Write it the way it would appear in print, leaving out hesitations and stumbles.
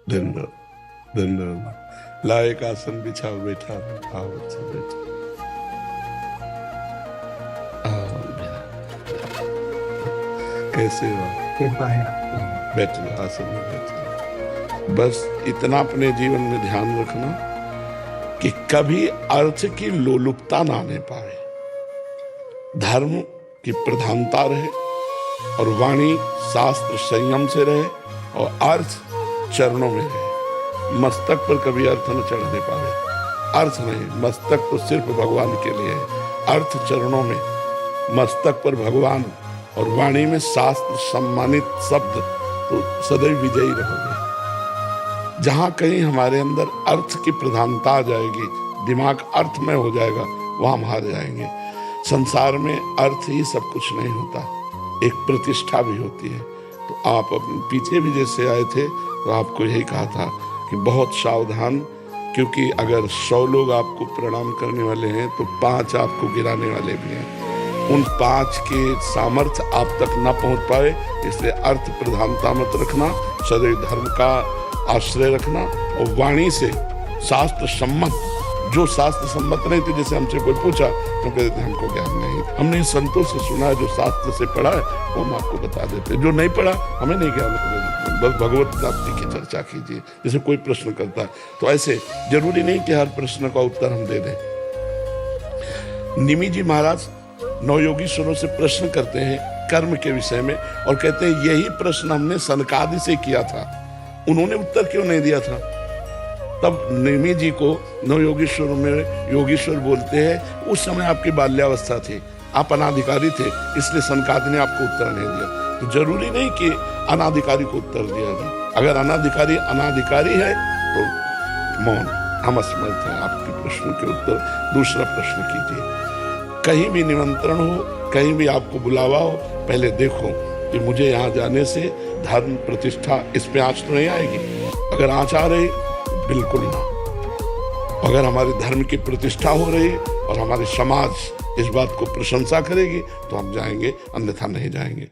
धन्यवाद धन्यवाद। ला एक आसन बिछाओ, बैठा आओ, अच्छा बैठो। आओ मेरा, कैसे हो? बैठो, आसन में बैठो। बस इतना अपने जीवन में ध्यान रखना कि कभी अर्थ की लोलुपता ना आने पाए, धर्म की प्रधानता रहे और वाणी शास्त्र संयम से रहे और अर्थ चरणों में रहे। मस्तक पर कभी अर्थ न चढ़ने पाए, अर्थ नहीं, मस्तक तो सिर्फ भगवान के लिए है, अर्थ चरणों में, मस्तक पर भगवान और वाणी में शास्त्र सम्मानित शब्द, तो सदैव विजयी रहोगे। जहां कहीं हमारे अंदर अर्थ की प्रधानता आ जाएगी, दिमाग अर्थमय हो जाएगा, वहां हम हार जाएंगे। संसार में अर्थ ही सब कुछ नहीं होता, एक प्रतिष्ठा भी होती है। तो आप अपने पीछे भी जैसे आए थे तो आपको यही कहा था कि बहुत सावधान, क्योंकि अगर 100 लोग आपको प्रणाम करने वाले हैं तो 5 आपको गिराने वाले भी हैं। उन 5 के सामर्थ्य आप तक न पहुंच पाए, इसलिए अर्थ प्रधानता मत रखना, सदैव धर्म का आश्रय रखना और वाणी से शास्त्र सम्मत, जो शास्त्र सम्मत नहीं थे, जैसे हमसे कोई पूछा तो कहते थे हमको ज्ञान नहीं, हमने संतों से सुना है, जो शास्त्र से पढ़ा है वो हम आपको बता देते, जो नहीं पढ़ा हमें नहीं ज्ञान, बस भगवत प्राप्ति की चर्चा कीजिए। जैसे कोई प्रश्न करता है तो ऐसे जरूरी नहीं कि हर प्रश्न का उत्तर हम दे दें। निमि जी महाराज नवयोगीश्वरों से प्रश्न करते हैं कर्म के विषय में और कहते हैं यही प्रश्न हमने सनकादि से किया था, उन्होंने उत्तर क्यों नहीं दिया था? तब निमि जी को नवयोगीश्वर में योगीश्वर बोलते हैं उस समय आपकी बाल्यावस्था थी, आप अनाधिकारी थे, इसलिए सनकादि ने आपको उत्तर नहीं दिया। तो जरूरी नहीं कि अनाधिकारी को उत्तर दिया जाए, अगर अनाधिकारी है तो मौन, हम असमर्थ हैं आपके प्रश्न के उत्तर। दूसरा प्रश्न कीजिए, कहीं भी निमंत्रण हो, कहीं भी आपको बुलावा हो, पहले देखो कि मुझे यहाँ जाने से धर्म प्रतिष्ठा इस पे आँच तो नहीं आएगी। अगर आँच आ रही बिल्कुल ना, अगर हमारे धर्म की प्रतिष्ठा हो रही और हमारे समाज इस बात को प्रशंसा करेगी तो हम जाएंगे, अन्यथा नहीं जाएंगे।